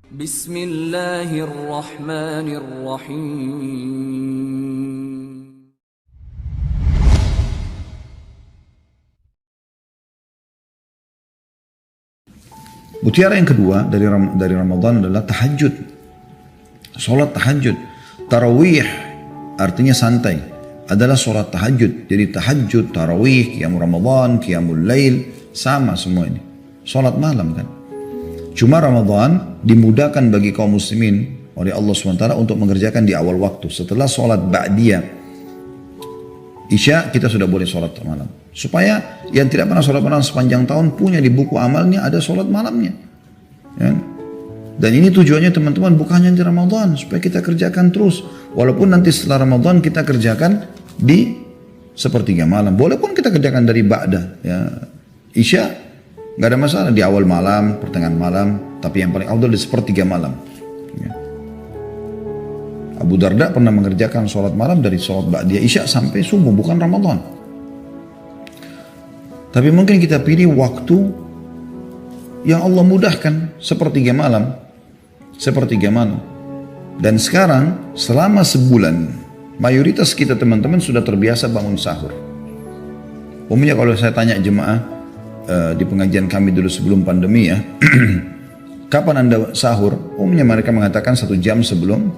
Bismillahirrahmanirrahim. Mutiara yang kedua dari Ramadan adalah tahajud. Salat tahajud. Tarawih artinya santai. Adalah salat tahajud. Jadi tahajud, tarawih, qiyamul Ramadan, qiyamul lail, sama semua ini. Salat malam kan. Cuma Ramadan dimudahkan bagi kaum muslimin oleh Allah SWT untuk mengerjakan di awal waktu. Setelah salat ba'diyah Isya kita sudah boleh salat malam. Supaya yang tidak pernah salat malam sepanjang tahun punya di buku amalnya ada salat malamnya. Ya. Dan ini tujuannya teman-teman bukan hanya di Ramadan. Supaya kita kerjakan terus. Walaupun nanti setelah Ramadan kita kerjakan di sepertiga malam. Boleh pun kita kerjakan dari ba'da. Ya. Isya nggak ada masalah di awal malam, pertengahan malam. Tapi yang paling afdal di sepertiga malam. Ya. Abu Darda pernah mengerjakan sholat malam dari sholat ba'diyah Isya sampai subuh, bukan Ramadan. Tapi mungkin kita pilih waktu yang Allah mudahkan, sepertiga malam. Sepertiga malam. Dan sekarang selama sebulan, mayoritas kita teman-teman sudah terbiasa bangun sahur. Umumnya kalau saya tanya jemaah di pengajian kami dulu sebelum pandemi ya, kapan anda sahur? Umumnya mereka mengatakan 1 jam sebelum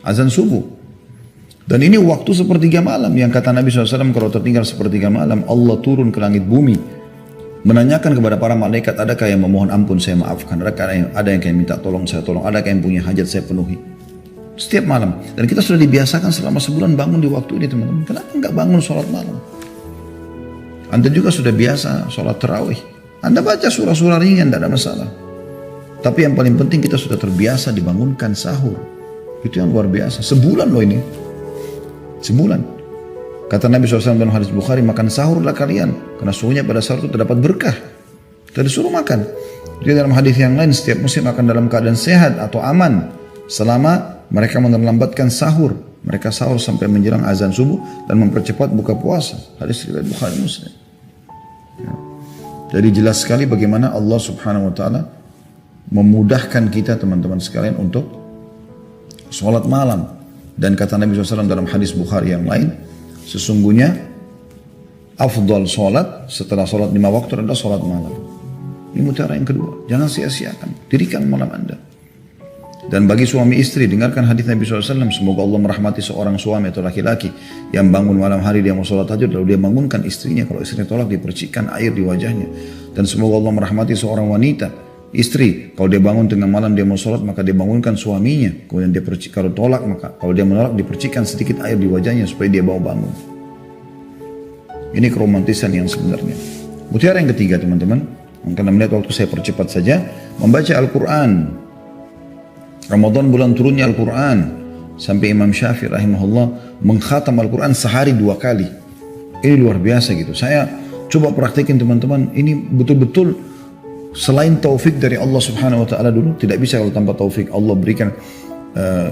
azan subuh. Dan ini waktu sepertiga malam yang kata Nabi SAW kalau tertinggal sepertiga malam Allah turun ke langit bumi menanyakan kepada para malaikat, adakah yang memohon ampun saya maafkan, ada yang minta tolong saya tolong, adakah yang punya hajat saya penuhi. Setiap malam. Dan kita sudah dibiasakan selama sebulan bangun di waktu ini teman-teman. Kenapa enggak bangun sholat malam? Anda juga sudah biasa sholat tarawih. Anda baca surah-surah ringan, tidak ada masalah. Tapi yang paling penting kita sudah terbiasa dibangunkan sahur. Itu yang luar biasa. Sebulan loh ini. Sebulan. Kata Nabi SAW dalam hadis Bukhari, makan sahurlah kalian. Karena suhunya pada sahur itu terdapat berkah. Kita disuruh makan. Jadi dalam hadis yang lain, setiap muslim akan dalam keadaan sehat atau aman. Selama mereka menerlambatkan sahur. Mereka sahur sampai menjelang azan subuh dan mempercepat buka puasa. Hadis riwayat Bukhari Muslim. Ya. Jadi jelas sekali bagaimana Allah Subhanahu wa taala memudahkan kita teman-teman sekalian untuk sholat malam. Dan kata Nabi SAW dalam hadis Bukhari yang lain, sesungguhnya afdal sholat setelah sholat 5 waktu adalah sholat malam. Ini mutiara yang kedua. Jangan sia-siakan. Dirikan malam anda. Dan bagi suami istri, dengarkan hadis Nabi SAW. Semoga Allah merahmati seorang suami atau laki-laki yang bangun malam hari dia mau sholat tahajud, lalu dia bangunkan istrinya. Kalau istrinya tolak, dipercikkan air di wajahnya. Dan semoga Allah merahmati seorang wanita, istri, kalau dia bangun tengah malam dia mau sholat, maka dia bangunkan suaminya. Kemudian dia percik, kalau tolak, maka kalau dia menolak, dipercikkan sedikit air di wajahnya supaya dia mau bangun. Ini keromantisan yang sebenarnya. Mutiara yang ketiga teman-teman, karena melihat waktu saya percepat saja, membaca Al-Quran. Ramadan bulan turunnya Al-Quran. Sampai Imam Syafi'i rahimahullah mengkhatam Al-Quran sehari 2 kali. Ini luar biasa gitu. Saya coba praktikin teman-teman. Ini betul-betul selain taufik dari Allah Subhanahu wa taala dulu. Tidak bisa kalau tanpa taufik Allah berikan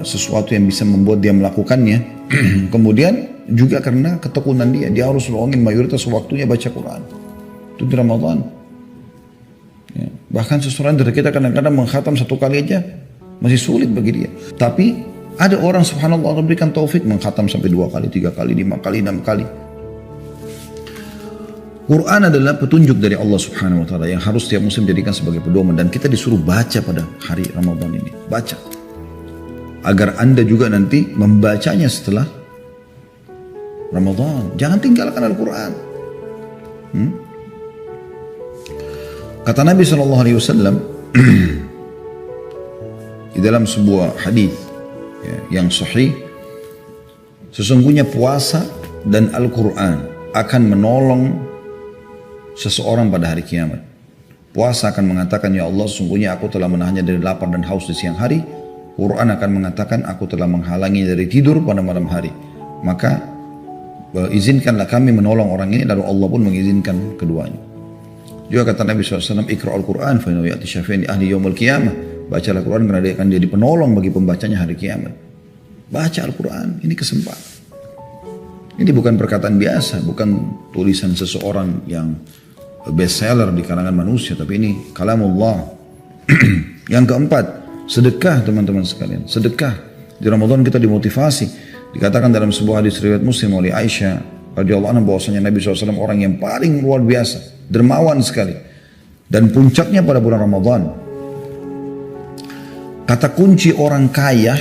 sesuatu yang bisa membuat dia melakukannya. Kemudian juga karena ketekunan dia. Dia harus luangin mayoritas waktunya baca Quran. Itu di Ramadan. Ya. Bahkan seseorang dari kita kadang-kadang mengkhatam 1 kali aja masih sulit bagi dia. Tapi ada orang subhanallah Allah berikan taufik mengkhatam sampai 2 kali, 3 kali, 5 kali, 6 kali. Quran adalah petunjuk dari Allah Subhanahu wa taala yang harus setiap muslim jadikan sebagai pedoman, dan kita disuruh baca pada hari Ramadan ini. Baca. Agar Anda juga nanti membacanya setelah Ramadan. Jangan tinggalkan Al-Quran. Kata Nabi SAW di dalam sebuah hadis yang sahih, sesungguhnya puasa dan Al-Quran akan menolong seseorang pada hari kiamat. Puasa akan mengatakan, ya Allah sesungguhnya aku telah menahannya dari lapar dan haus di siang hari. Quran akan mengatakan, aku telah menghalangi dari tidur pada malam hari. Maka izinkanlah kami menolong orang ini, lalu Allah pun mengizinkan keduanya. Juga kata Nabi SAW, Iqra al-Quran fa innahu ya'ti syafi'an li ahli yaumil qiyamah. Bacalah Al-Quran karena dia akan jadi penolong bagi pembacanya hari kiamat. Baca Al-Quran, ini kesempatan. Ini bukan perkataan biasa, bukan tulisan seseorang yang bestseller di kalangan manusia, tapi ini kalamullah. Yang keempat, sedekah teman-teman sekalian. Sedekah. Di Ramadan kita dimotivasi. Dikatakan dalam sebuah hadis riwayat Muslim oleh Aisyah radhiyallahu anha bahwasanya Nabi SAW orang yang paling luar biasa, dermawan sekali. Dan puncaknya pada bulan Ramadan. Kata kunci orang kaya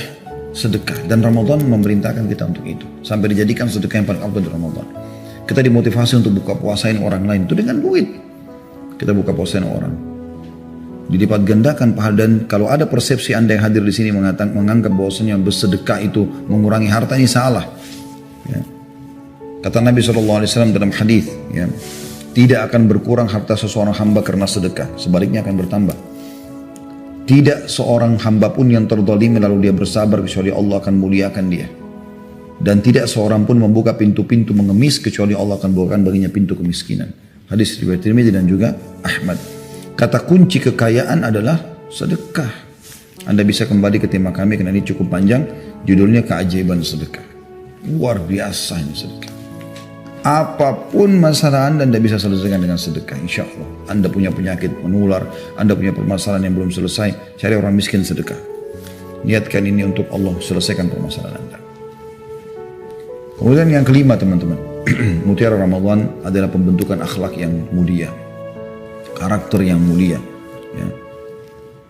sedekah, dan Ramadan memerintahkan kita untuk itu. Sampai dijadikan sedekah yang paling afdal di Ramadan. Kita dimotivasi untuk buka puasain orang lain itu dengan duit. Kita buka puasain orang. Dilipat gandakan pahala. Dan kalau ada persepsi Anda yang hadir di sini menganggap bahwasanya bersedekah itu mengurangi harta, ini salah. Ya. Kata Nabi SAW dalam hadis, ya, tidak akan berkurang harta seseorang hamba karena sedekah, sebaliknya akan bertambah. Tidak seorang hamba pun yang terzalimi lalu dia bersabar kecuali Allah akan muliakan dia. Dan tidak seorang pun membuka pintu-pintu mengemis kecuali Allah akan bukakan baginya pintu kemiskinan. Hadis riwayat Tirmidzi dan juga Ahmad. Kata kunci kekayaan adalah sedekah. Anda bisa kembali ke tema kami karena ini cukup panjang. Judulnya keajaiban sedekah. Luar biasa ini sedekah. Apapun masalah Anda bisa selesaikan dengan sedekah, insya Allah. Anda punya penyakit menular, Anda punya permasalahan yang belum selesai, cari orang miskin sedekah. Niatkan ini untuk Allah, selesaikan permasalahan Anda. Kemudian yang kelima teman-teman, mutiara Ramadan adalah pembentukan akhlak yang mulia, karakter yang mulia. Ya.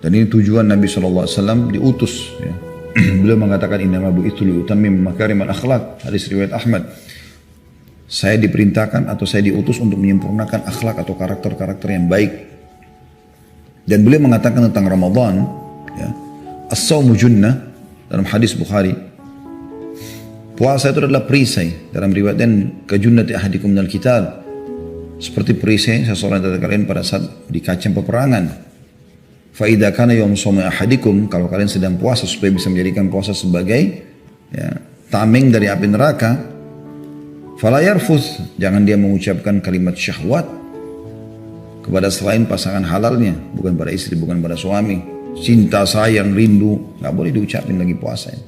Dan ini tujuan Nabi SAW diutus. Ya. Beliau mengatakan innama bu'itsu liutammima makarimal akhlak, hadis riwayat Ahmad. Saya diperintahkan atau saya diutus untuk menyempurnakan akhlak atau karakter-karakter yang baik. Dan beliau mengatakan tentang Ramadan, ya, as-sawmu junnah, dalam hadis Bukhari. Puasa itu adalah perisai, dalam riwayat dan kajunnati ahadikum minal qital. Seperti perisai seseorang dari kalian pada saat di kacang peperangan. Fa idza kana yawm shawmi ahadikum, kalau kalian sedang puasa supaya bisa menjadikan puasa sebagai, ya, tameng dari api neraka. Fala yarfuth, jangan dia mengucapkan kalimat syahwat kepada selain pasangan halalnya, bukan pada istri, bukan pada suami. Cinta, sayang, rindu, nggak boleh diucapin lagi puasa ini.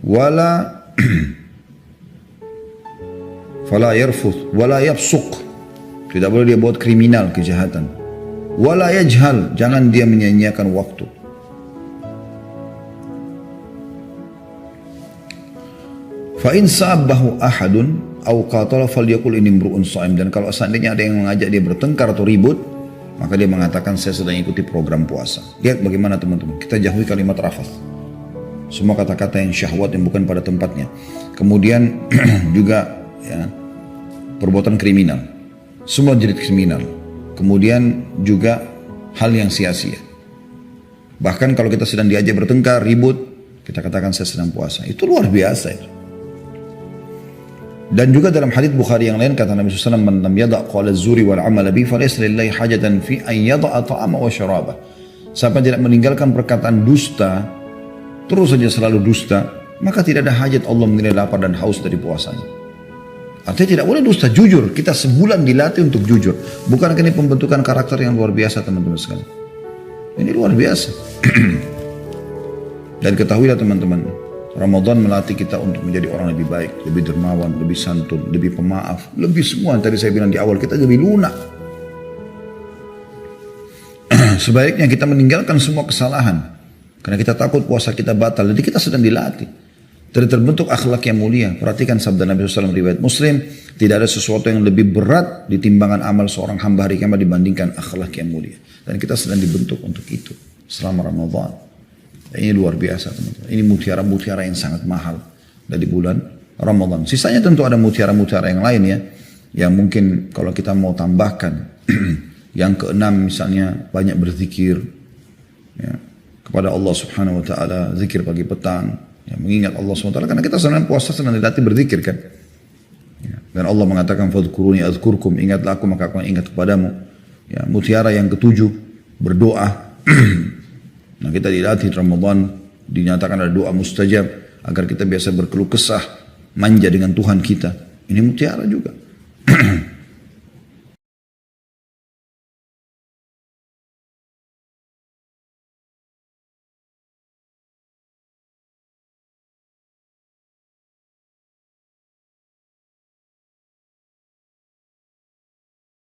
Wala fala yarfuth, wala yafsuq, tidak boleh dia buat kriminal, kejahatan. Wala yajhal, jangan dia menyia-nyiakan waktu. Fa in sabahu ahadun aw qatala falyaqul inni imru'un sha'im, dan kalau seandainya ada yang mengajak dia bertengkar atau ribut, maka dia mengatakan saya sedang ikuti program puasa. Lihat bagaimana teman-teman, kita jauhi kalimat rafath. Semua kata-kata yang syahwat yang bukan pada tempatnya. Kemudian juga, ya, perbuatan kriminal. Semua jenis kriminal. Kemudian juga hal yang sia-sia. Bahkan kalau kita sedang diajak bertengkar, ribut, kita katakan saya sedang puasa. Itu luar biasa itu. Dan juga dalam hadits Bukhari yang lain kata Nabi SAW, man lam yada' qawla zuri wal amala bi falaysa lillahi hajatan fi an yada'a ta'ama wa syaraba. Siapa tidak meninggalkan perkataan dusta, terus saja selalu dusta, maka tidak ada hajat Allah menilai lapar dan haus dari puasanya. Artinya tidak boleh dusta, jujur. Kita sebulan dilatih untuk jujur. Bukankah ini pembentukan karakter yang luar biasa teman-teman sekalian? Ini luar biasa. Dan ketahuilah teman-teman, Ramadan melatih kita untuk menjadi orang lebih baik, lebih dermawan, lebih santun, lebih pemaaf, lebih semua yang tadi saya bilang di awal, kita lebih lunak. Sebaiknya kita meninggalkan semua kesalahan, karena kita takut puasa kita batal, jadi kita sedang dilatih. Terbentuk akhlak yang mulia. Perhatikan sabda Nabi SAW riwayat Muslim, tidak ada sesuatu yang lebih berat di timbangan amal seorang hamba hari kiamat dibandingkan akhlak yang mulia. Dan kita sedang dibentuk untuk itu selama Ramadan. Ini luar biasa teman-teman. Ini mutiara-mutiara yang sangat mahal dari bulan Ramadan. Sisanya tentu ada mutiara-mutiara yang lain ya, yang mungkin kalau kita mau tambahkan. Yang keenam misalnya banyak berzikir, ya, kepada Allah Subhanahu Wa Taala, zikir pagi petang, ya, mengingat Allah Subhanahu Wa Taala, karena kita sedang puasa sedang dilatih berzikir kan. Ya, dan Allah mengatakan fadhkuruni azkurkum, ingatlah aku maka aku ingat kepadamu. Ya, mutiara yang ketujuh berdoa. Nah kita dilatih Ramadan, dinyatakan ada doa mustajab agar kita biasa berkeluh kesah, manja dengan Tuhan kita. Ini mutiara juga.